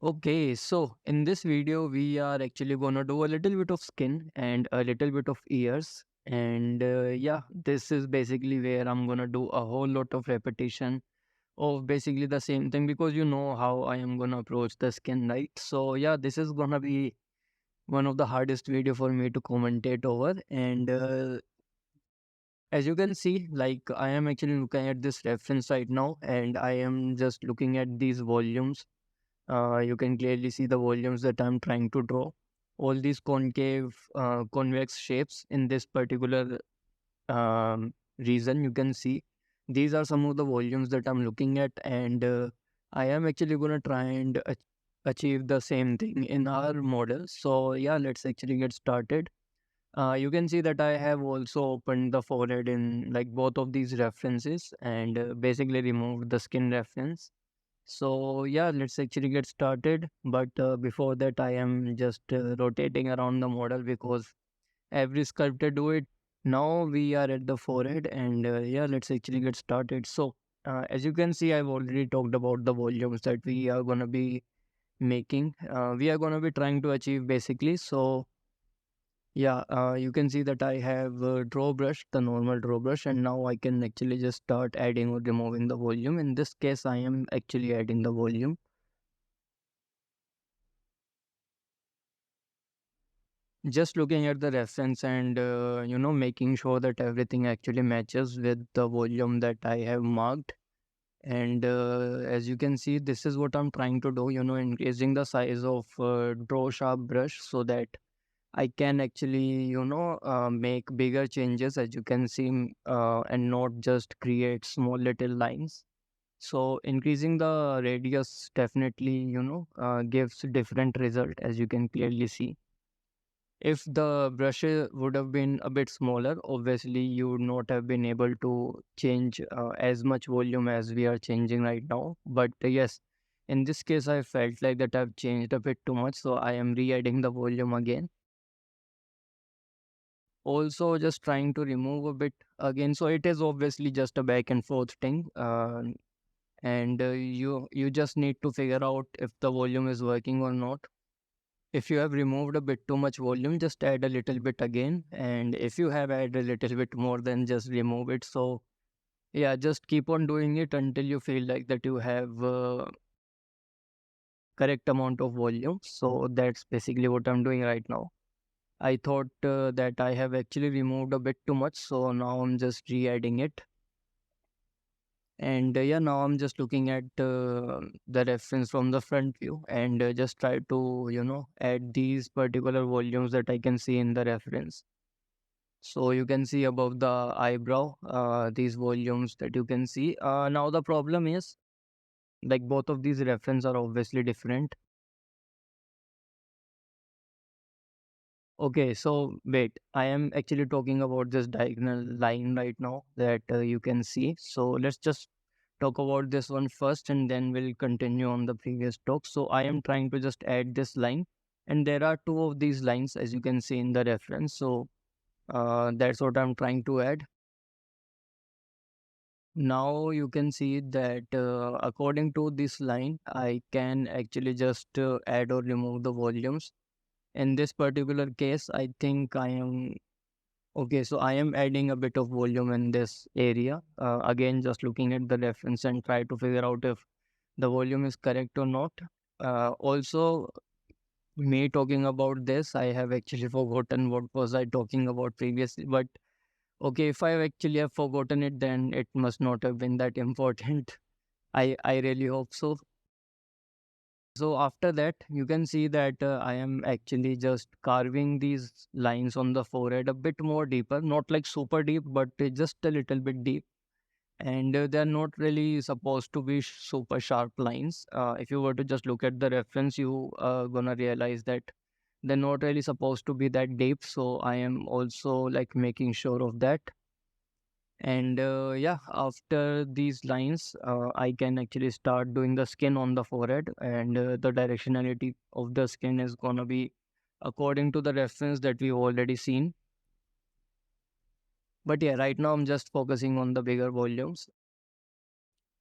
Okay, so in this video, we are actually gonna do a little bit of skin and a little bit of ears. And yeah, this is basically where I'm gonna do a whole lot of repetition of basically the same thing because you know how I am gonna approach the skin, right? So yeah, this is gonna be one of the hardest video for me to commentate over. And as you can see, like I am actually looking at this reference right now, and I am just looking at these volumes. You can clearly see the volumes that I'm trying to draw. All these concave, convex shapes in this particular region, you can see. These are some of the volumes that I'm looking at, and I am actually going to try and achieve the same thing in our model. So, yeah, let's actually get started. You can see that I have also opened the forehead in like both of these references and basically removed the skin reference. So yeah, let's actually get started. But before that, I am just rotating around the model because every sculptor do it. Now we are at the forehead, and yeah, let's actually get started. So as you can see, I've already talked about the volumes that we are gonna be making. We are gonna be trying to achieve basically. So yeah, you can see that I have draw brush, the normal draw brush, and now I can actually just start adding or removing the volume. In this case, I am actually adding the volume. Just looking at the reference and making sure that everything actually matches with the volume that I have marked. And as you can see, this is what I'm trying to do, increasing the size of draw sharp brush so that I can actually make bigger changes, as you can see, and not just create small little lines. So increasing the radius definitely gives different result, as you can clearly see. If the brushes would have been a bit smaller, obviously you would not have been able to change as much volume as we are changing right now. But yes, in this case, I felt like that I've changed a bit too much, so I am re-adding the volume again. Also, just trying to remove a bit again. So it is obviously just a back and forth thing, and you just need to figure out if the volume is working or not. If you have removed a bit too much volume, just add a little bit again. And if you have added a little bit more, then just remove it. So yeah, just keep on doing it until you feel like that you have correct amount of volume. So that's basically what I'm doing right now. I thought that I have actually removed a bit too much. So now I'm just re-adding it. And yeah, now I'm just looking at the reference from the front view and just try to, add these particular volumes that I can see in the reference. So you can see above the eyebrow, these volumes that you can see. Now the problem is like both of these reference are obviously different. Okay, so wait, I am actually talking about this diagonal line right now that you can see. So let's just talk about this one first and then we'll continue on the previous talk. So I am trying to just add this line and there are two of these lines as you can see in the reference. So that's what I'm trying to add. Now you can see that according to this line, I can actually just add or remove the volumes. In this particular case, I think I am okay. So I am adding a bit of volume in this area. Again, just looking at the reference and try to figure out if the volume is correct or not. Also, me talking about this, I have actually forgotten what was I talking about previously. But okay, if I actually have forgotten it, then it must not have been that important. I really hope so. So after that, you can see that I am actually just carving these lines on the forehead a bit more deeper, not like super deep, but just a little bit deep. And they're not really supposed to be super sharp lines. If you were to just look at the reference, you are gonna realize that they're not really supposed to be that deep. So I am also like making sure of that. And yeah, after these lines, I can actually start doing the skin on the forehead, and the directionality of the skin is gonna be according to the reference that we've already seen. But yeah, right now I'm just focusing on the bigger volumes,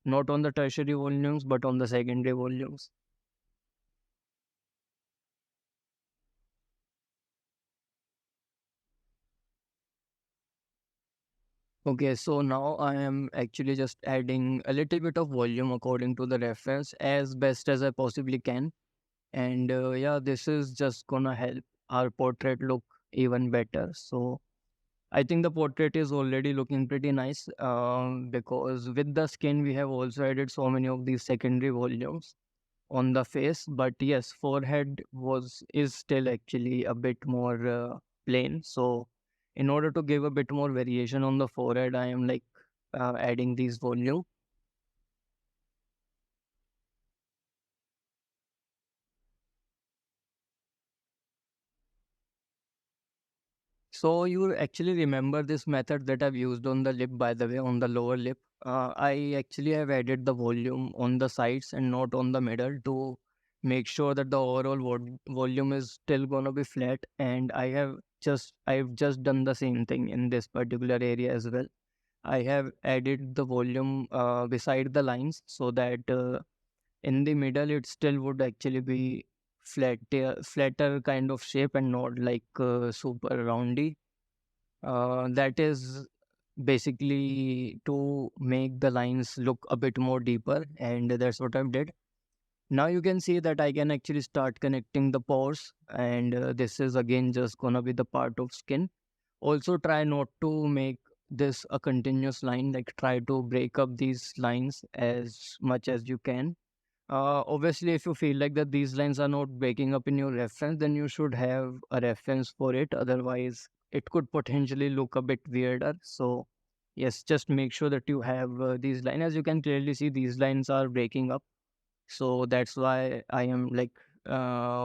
not on the tertiary volumes, but on the secondary volumes. Okay, so now I am actually just adding a little bit of volume according to the reference as best as I possibly can. And yeah, this is just gonna help our portrait look even better. So I think the portrait is already looking pretty nice, because with the skin we have also added so many of these secondary volumes on the face. But yes, forehead was is still actually a bit more plain. So in order to give a bit more variation on the forehead, I am like adding these volume. So you actually remember this method that I've used on the lip, by the way, on the lower lip. I actually have added the volume on the sides and not on the middle to make sure that the overall volume is still gonna be flat. And I've just done the same thing in this particular area as well. I have added the volume beside the lines so that in the middle it still would actually be flatter kind of shape and not like super roundy. That is basically to make the lines look a bit more deeper, and that's what I've did. Now you can see that I can actually start connecting the pores, and this is again just gonna be the part of skin. Also, try not to make this a continuous line, like try to break up these lines as much as you can. Obviously, if you feel like that these lines are not breaking up in your reference, then you should have a reference for it. Otherwise, it could potentially look a bit weirder. So, yes, just make sure that you have these lines. As you can clearly see, these lines are breaking up. So that's why I am like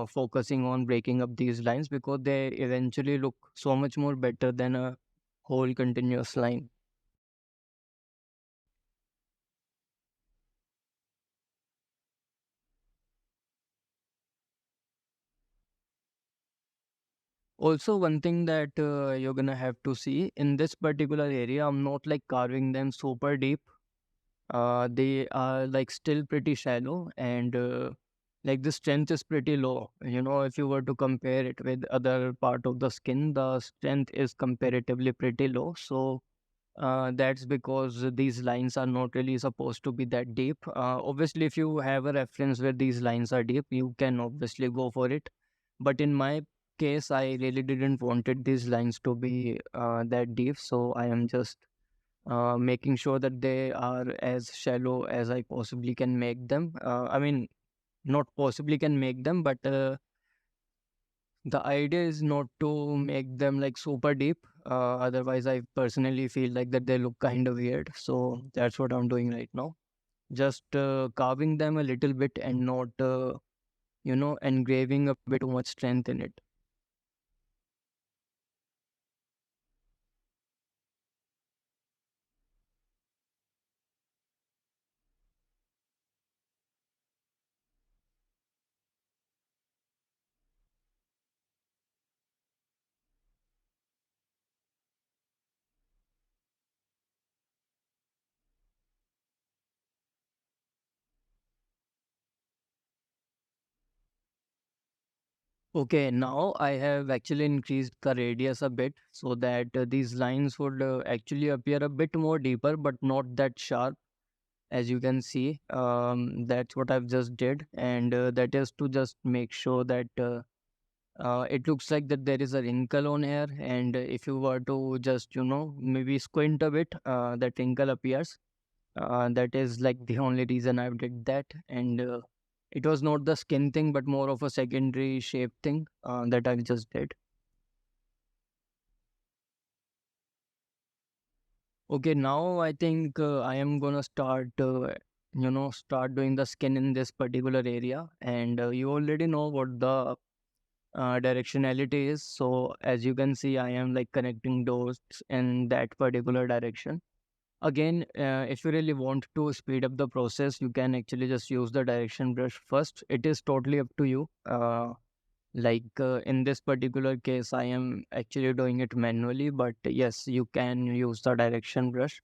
focusing on breaking up these lines because they eventually look so much more better than a whole continuous line. Also, one thing that you're gonna have to see in this particular area, I'm not like carving them super deep. They are like still pretty shallow, and like the strength is pretty low. You know, if you were to compare it with other part of the skin, the strength is comparatively pretty low. So that's because these lines are not really supposed to be that deep. Obviously, if you have a reference where these lines are deep, you can obviously go for it. But in my case, I really didn't wanted these lines to be that deep, so I am just making sure that they are as shallow as I possibly can make them. I mean, not possibly can make them, but the idea is not to make them like super deep. Otherwise, I personally feel like that they look kind of weird. So that's what I'm doing right now. Just carving them a little bit and not, engraving a bit too much strength in it. Okay, now I have actually increased the radius a bit so that these lines would actually appear a bit more deeper, but not that sharp. As you can see, that's what I've just did, and that is to just make sure that it looks like that there is a wrinkle on here, and if you were to just maybe squint a bit, that wrinkle appears. That is like the only reason I did that, and it was not the skin thing, but more of a secondary shape thing that I just did. Okay, now I think I am gonna start doing the skin in this particular area, and you already know what the directionality is. So as you can see, I am like connecting dots in that particular direction. Again, if you really want to speed up the process, you can actually just use the direction brush first. It is totally up to you. In this particular case, I am actually doing it manually, but yes, you can use the direction brush.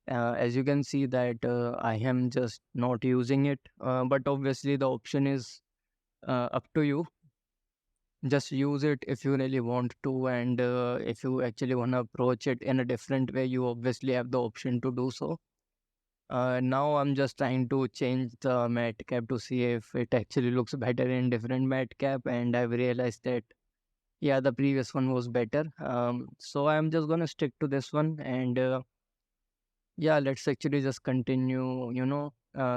As you can see that I am just not using it, but obviously the option is up to you. just use it if you really want to, and if you actually want to approach it in a different way, you obviously have the option to do so. Now I'm just trying to change the mat cap to see if it actually looks better in different mat cap, and I've realized that yeah, the previous one was better. So I'm just gonna stick to this one, and yeah, let's actually just continue.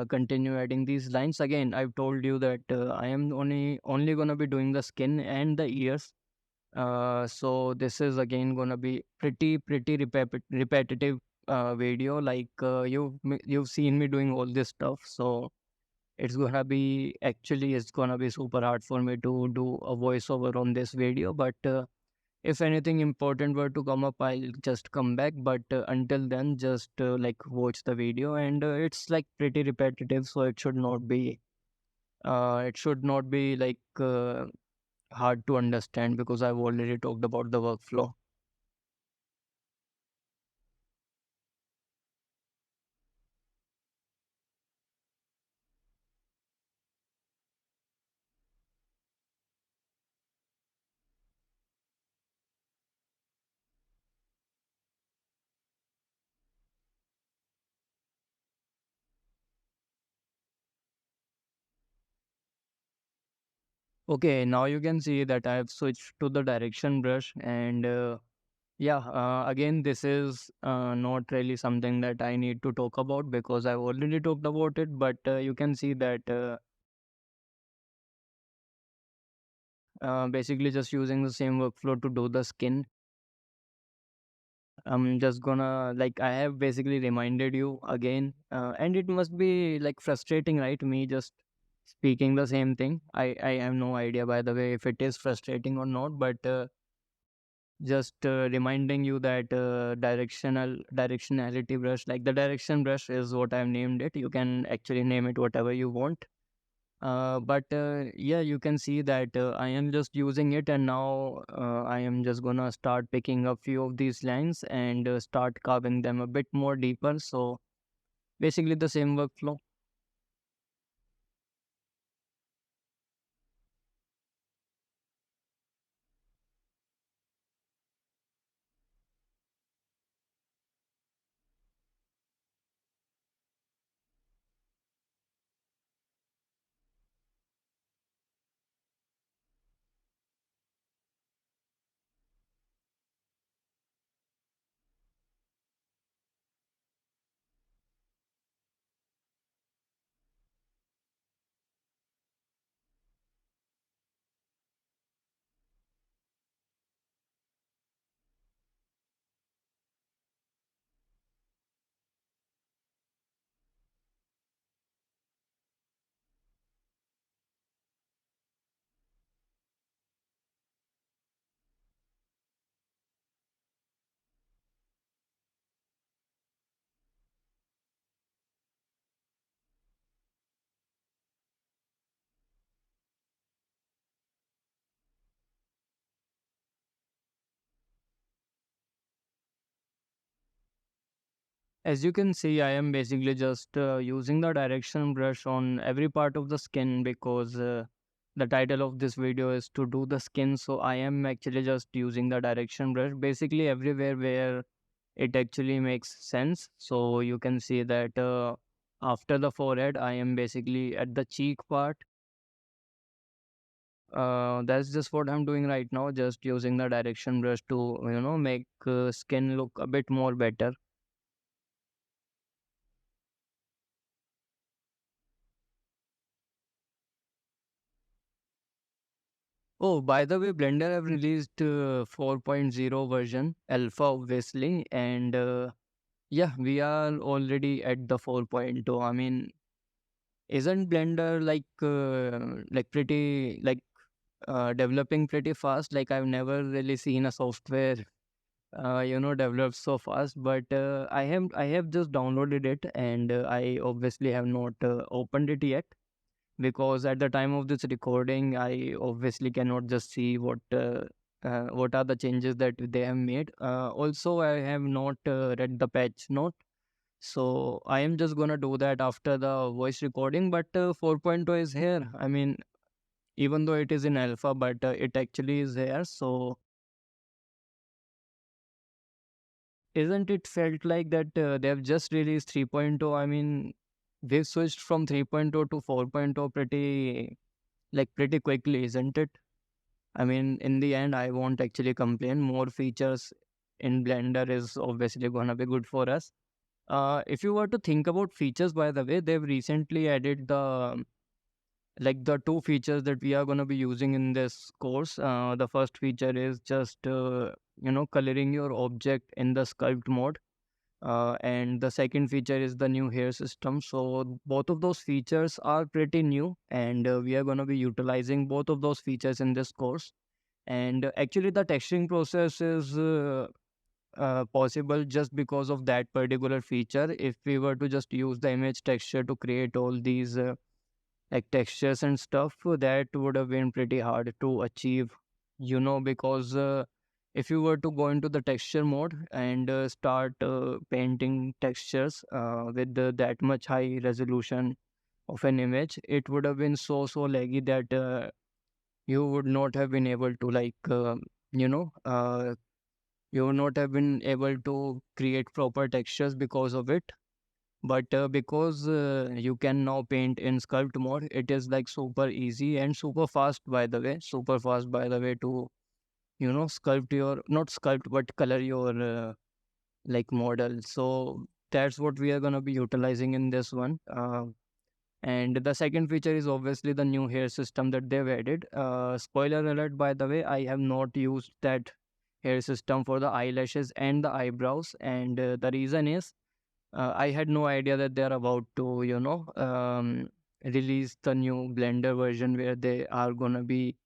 Continue adding these lines again. I've told you that I am only gonna be doing the skin and the ears. So this is again gonna be pretty repetitive video. Like you've seen me doing all this stuff, so it's gonna be super hard for me to do a voiceover on this video. But if anything important were to come up, I'll just come back. But until then, just like watch the video, and it's like pretty repetitive, so it should not be like hard to understand because I've already talked about the workflow. Okay, now you can see that I have switched to the direction brush, and yeah, again, this is not really something that I need to talk about because I've already talked about it. But you can see that basically just using the same workflow to do the skin. I'm just gonna like I have basically reminded you again, and it must be like frustrating, right? Me just speaking the same thing. I have no idea, by the way, if it is frustrating or not, but just reminding you that directionality brush, like the direction brush, is what I've named it. You can actually name it whatever you want. But yeah, you can see that I am just using it, and now I am just gonna start picking up few of these lines and start carving them a bit more deeper. So basically, the same workflow. As you can see, I am basically just using the direction brush on every part of the skin because the title of this video is to do the skin. So I am actually just using the direction brush basically everywhere where it actually makes sense. So you can see that after the forehead, I am basically at the cheek part. That's just what I'm doing right now, just using the direction brush to, make skin look a bit more better. Oh, by the way, Blender have released 4.0 version, alpha obviously, and yeah, we are already at the 4.0. I mean, isn't Blender like pretty like developing pretty fast? Like I've never really seen a software developed so fast. But I have just downloaded it, and I obviously have not opened it yet because at the time of this recording, I obviously cannot just see what are the changes that they have made. Also, I have not read the patch note, so I am just gonna do that after the voice recording. But 4.0 is here. I mean, even though it is in alpha, but it actually is here. So isn't it felt like that they have just released 3.0? I mean, they've switched from 3.0 to 4.0 pretty quickly, isn't it? I mean, in the end, I won't actually complain. More features in Blender is obviously gonna be good for us. If you were to think about features, by the way, they've recently added the two features that we are gonna be using in this course. The first feature is just coloring your object in the sculpt mode, and the second feature is the new hair system. So both of those features are pretty new, and we are gonna be utilizing both of those features in this course. And actually, the texturing process is possible just because of that particular feature. If we were to just use the image texture to create all these like textures and stuff, that would have been pretty hard to achieve, because if you were to go into the texture mode and start painting textures with that much high resolution of an image, it would have been so laggy that you would not have been able to you know uh, you would not have been able to create proper textures because of it. But because you can now paint in sculpt mode, it is like super easy and super fast, by the way, to sculpt your, not sculpt, but color your like model. So that's what we are going to be utilizing in this one. And the second feature is obviously the new hair system that they've added. Spoiler alert, by the way, I have not used that hair system for the eyelashes and the eyebrows. And the reason is I had no idea that they're about to, release the new Blender version where they are going to be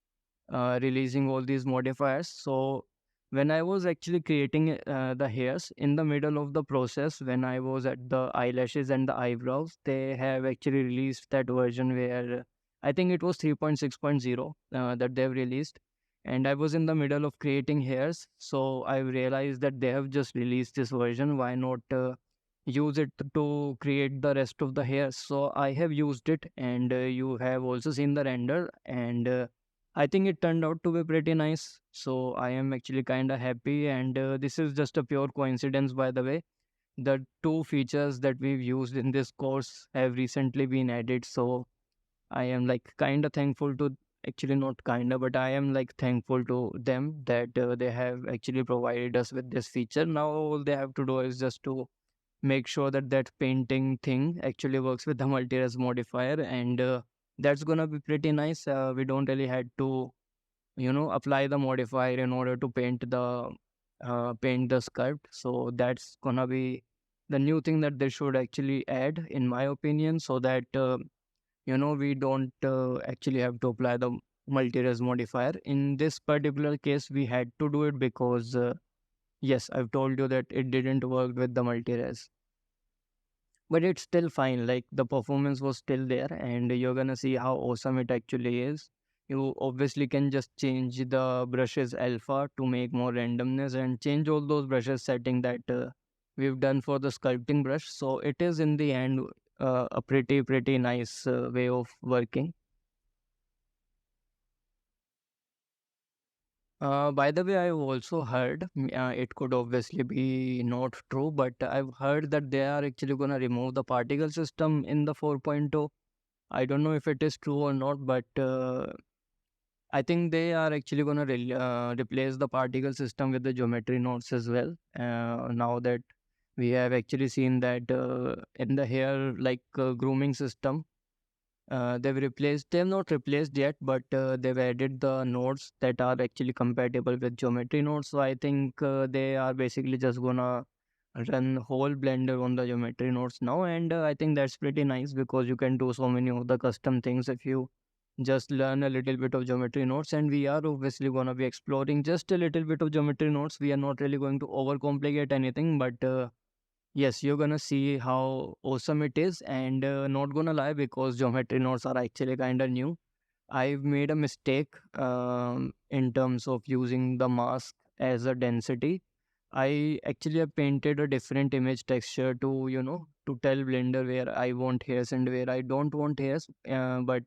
releasing all these modifiers. So when I was actually creating the hairs in the middle of the process, when I was at the eyelashes and the eyebrows, they have actually released that version where I think it was 3.6.0 that they've released. And I was in the middle of creating hairs, so I realized that they have just released this version. Why not use it to create the rest of the hairs? So I have used it, and you have also seen the render, and I think it turned out to be pretty nice. So I am actually kind of happy. And this is just a pure coincidence, by the way. The two features that we've used in this course have recently been added. So I am like kind of thankful to, actually not kind of, but I am like thankful to them that they have actually provided us with this feature. Now all they have to do is just to make sure that that painting thing actually works with the multi-res modifier, and that's gonna be pretty nice. We don't really had to apply the modifier in order to paint the sculpt. So that's gonna be the new thing that they should actually add, in my opinion, so that we don't actually have to apply the multi-res modifier. In this particular case, we had to do it because yes, I've told you that it didn't work with the multi-res, but it's still fine. Like, the performance was still there, and you're gonna see how awesome it actually is. You obviously can just change the brushes alpha to make more randomness and change all those brushes setting that we've done for the sculpting brush. So it is in the end a pretty nice way of working. By the way, I've also heard, it could obviously be not true, but I've heard that they are actually going to remove the particle system in the 4.0. I don't know if it is true or not, but I think they are actually going to replace the particle system with the geometry nodes as well. Now that we have actually seen that in the hair, like grooming system, they've not replaced yet, but they've added the nodes that are actually compatible with geometry nodes. So I think they are basically just gonna run whole Blender on the geometry nodes now, and I think that's pretty nice because you can do so many of the custom things if you just learn a little bit of geometry nodes. And we are obviously gonna be exploring just a little bit of geometry nodes. We are not really going to overcomplicate anything, but yes, you're gonna see how awesome it is, and not gonna lie, because geometry nodes are actually kind of new. I've made a mistake in terms of using the mask as a density. I actually have painted a different image texture to, to tell Blender where I want hairs and where I don't want hairs. But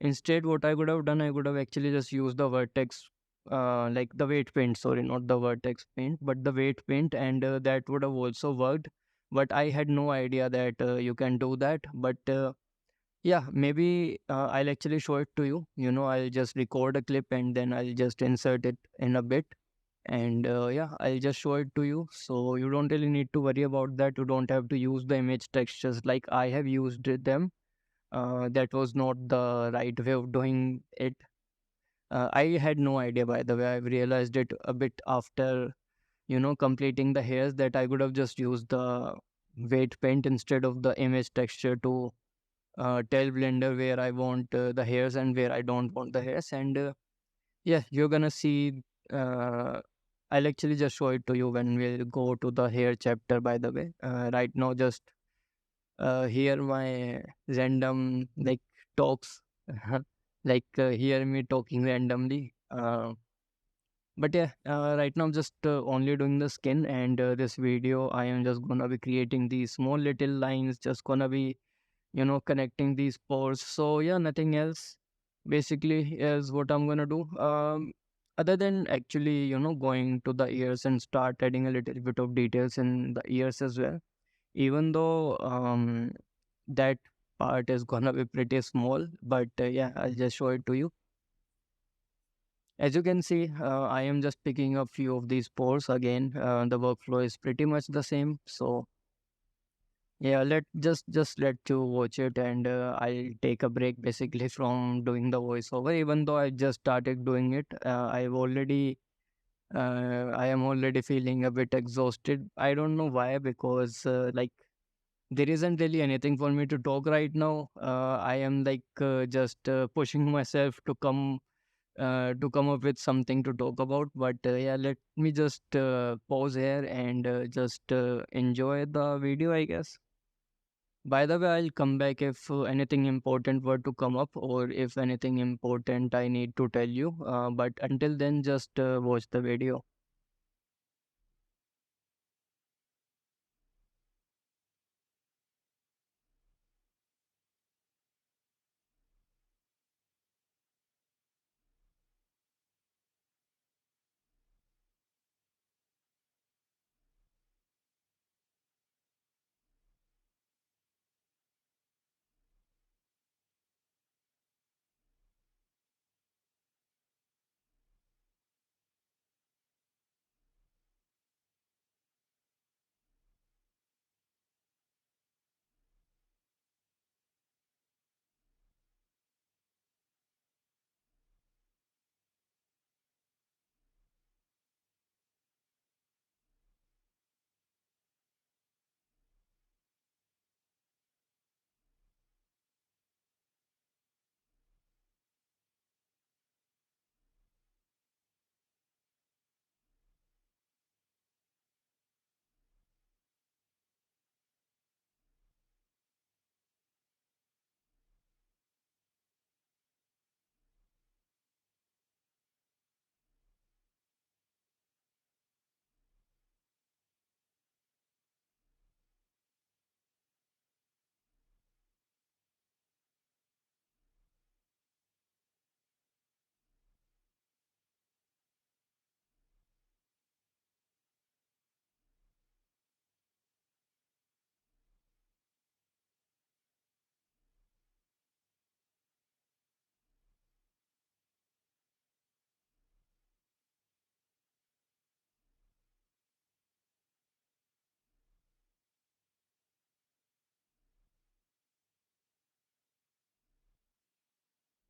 Instead, what I could have done, I could have actually just used the vertex, like the weight paint, sorry, not the vertex paint, but the weight paint, and that would have also worked. But I had no idea that you can do that. But yeah, maybe I'll actually show it to you. I'll just record a clip and then I'll just insert it in a bit. And yeah, I'll just show it to you. So you don't really need to worry about that. You don't have to use the image textures like I have used them. That was not the right way of doing it. I had no idea, by the way. I've realized it a bit after, completing the hairs, that I could have just used the weight paint instead of the image texture to tell Blender where I want the hairs and where I don't want the hairs. And yeah, you're gonna see. Uh, I'll actually just show it to you when we'll go to the hair chapter, by the way. Right now, just hear my random like talks, like hear me talking randomly. But yeah, right now I'm just only doing the skin, and this video I am just gonna be creating these small little lines, just gonna be connecting these pores. So yeah, nothing else basically is what I'm gonna do. Other than actually going to the ears and start adding a little bit of details in the ears as well, even though that part is gonna be pretty small. But yeah, I'll just show it to you. As you can see, I am just picking up few of these pores again. The workflow is pretty much the same. So yeah, let just let you watch it, and I'll take a break basically from doing the voiceover. Even though I just started doing it, I am already feeling a bit exhausted. I don't know why, because like there isn't really anything for me to talk right now. I am like just pushing myself to come up with something to talk about. But yeah, let me just pause here and just enjoy the video, I guess. By the way, I'll come back if anything important were to come up, or if anything important I need to tell you. But until then, just watch the video.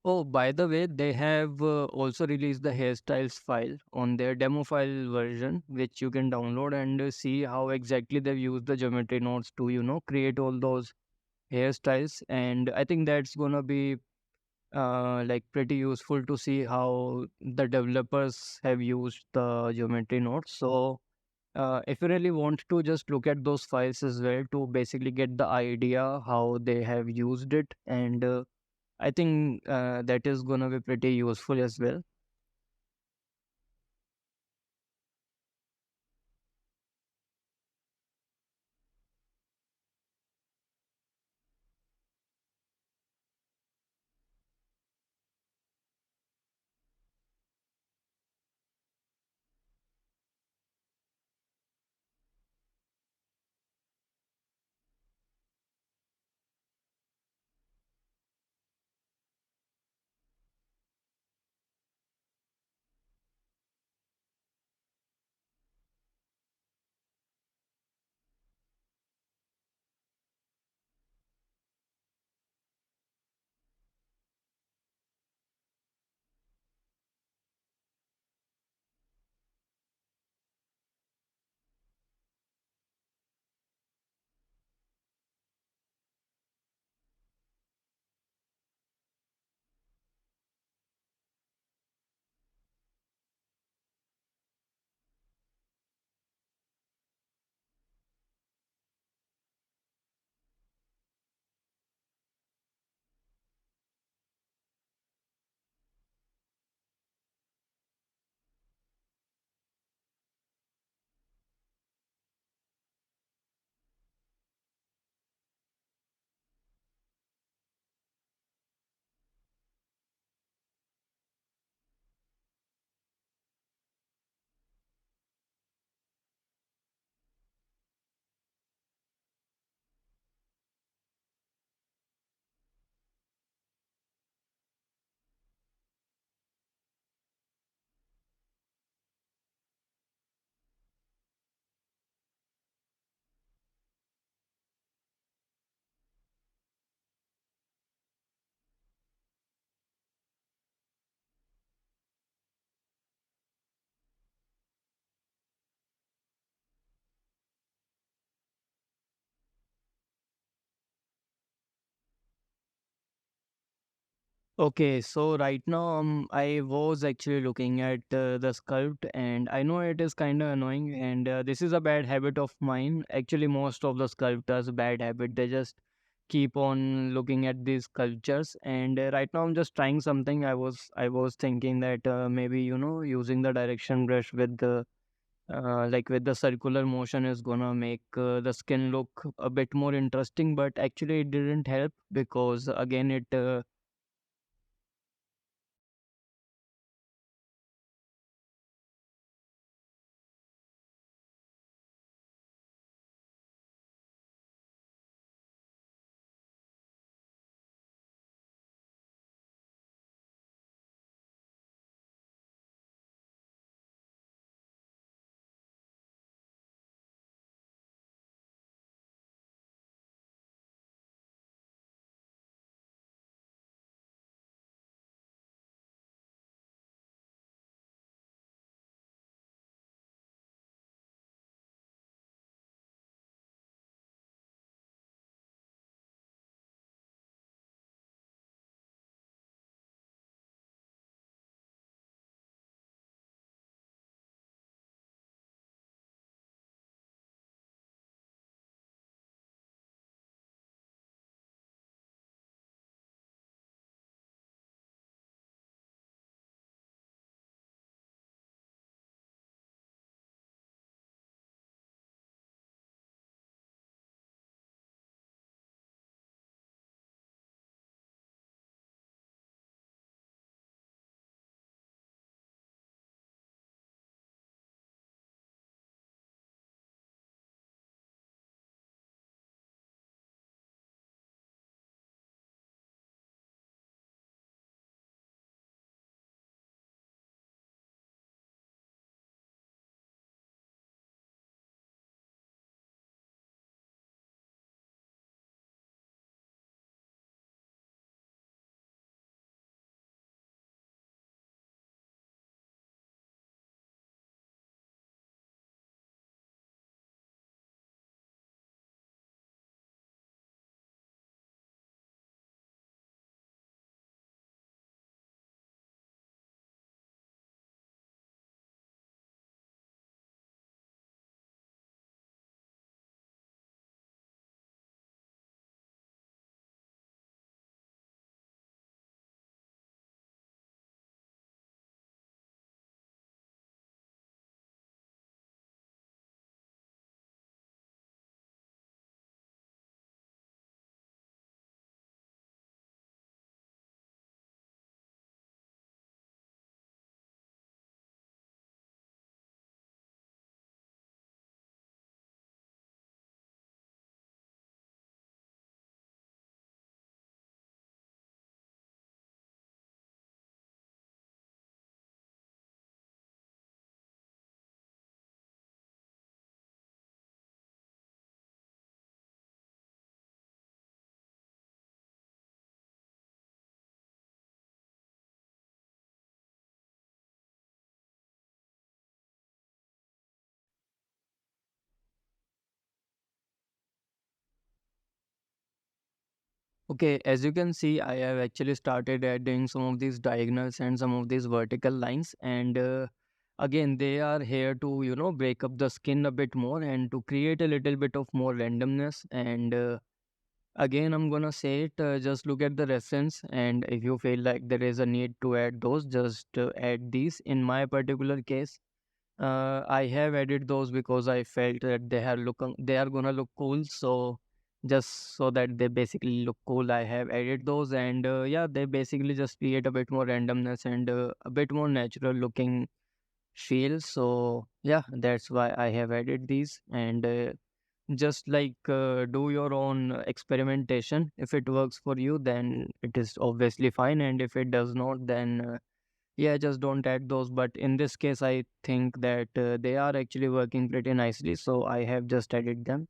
Oh, by the way, they have also released the hairstyles file on their demo file version, which you can download and see how exactly they've used the geometry nodes to, create all those hairstyles. And I think that's gonna be like pretty useful to see how the developers have used the geometry nodes. So if you really want to just look at those files as well to basically get the idea how they have used it, and I think that is gonna be pretty useful as well. Okay, so right now I was actually looking at the sculpt, and I know it is kind of annoying, and this is a bad habit of mine. Actually, most of the sculptors bad habit. They just keep on looking at these sculptures, and right now I'm just trying something. I was thinking that maybe using the direction brush with the like with the circular motion is gonna make the skin look a bit more interesting, but actually it didn't help because again it Okay, as you can see, I have actually started adding some of these diagonals and some of these vertical lines. And again, they are here to, break up the skin a bit more and to create a little bit of more randomness. And again, I'm gonna say it, just look at the reference. And if you feel like there is a need to add those, just add these. In my particular case, I have added those because I felt that they are gonna look cool. So just so that they basically look cool, I have added those, and yeah, they basically just create a bit more randomness and a bit more natural looking feel. So yeah, that's why I have added these, and just like do your own experimentation. If it works for you, then it is obviously fine, and if it does not, then yeah, just don't add those. But in this case, I think that they are actually working pretty nicely. So I have just added them.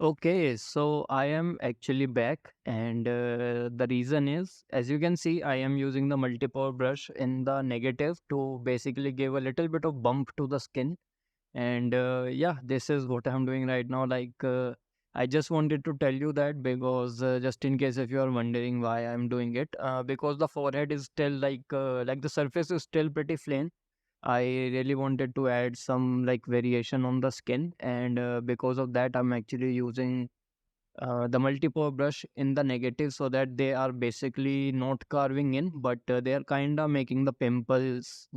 Okay, so I am actually back, and the reason is, as you can see, I am using the multi-pore brush in the negative to basically give a little bit of bump to the skin. And yeah, this is what I'm doing right now. I just wanted to tell you that because just in case if you are wondering why I'm doing it, because the forehead is still like the surface is still pretty plain. I really wanted to add some like variation on the skin, and because of that, I'm actually using the multi-pore brush in the negative so that they are basically not carving in, but they are kind of making the pimples.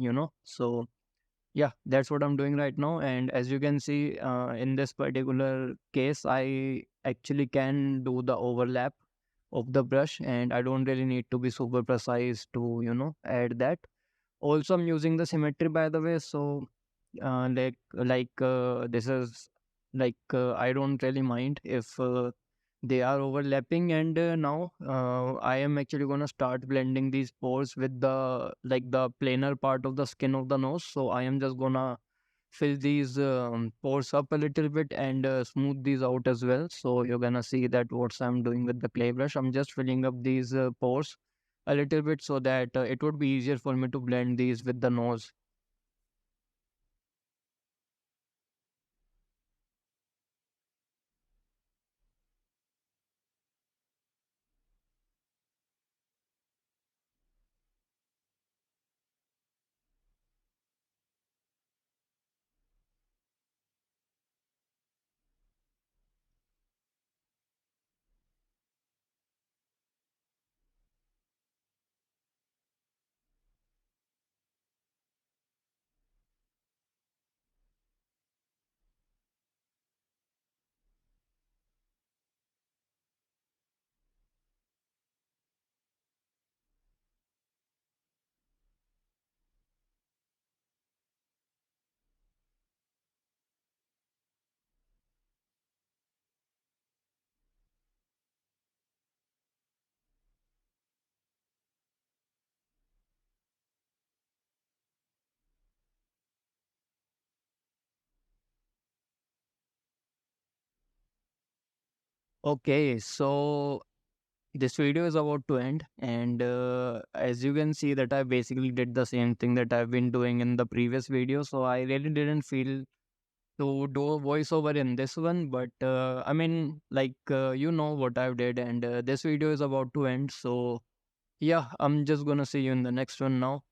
So yeah, that's what I'm doing right now. And as you can see, in this particular case, I actually can do the overlap of the brush, and I don't really need to be super precise to, add that. Also, I'm using the symmetry, by the way. So this is I don't really mind if they are overlapping. And now I am actually gonna start blending these pores with the planar part of the skin of the nose. So I am just gonna fill these pores up a little bit and smooth these out as well. So you're gonna see that what I'm doing with the clay brush. I'm just filling up these pores a little bit so that it would be easier for me to blend these with the nose. Okay, so this video is about to end, and as you can see that I basically did the same thing that I've been doing in the previous video. So I really didn't feel to do a voiceover in this one, but I mean, you know what I've did, and this video is about to end. So yeah, I'm just gonna see you in the next one now.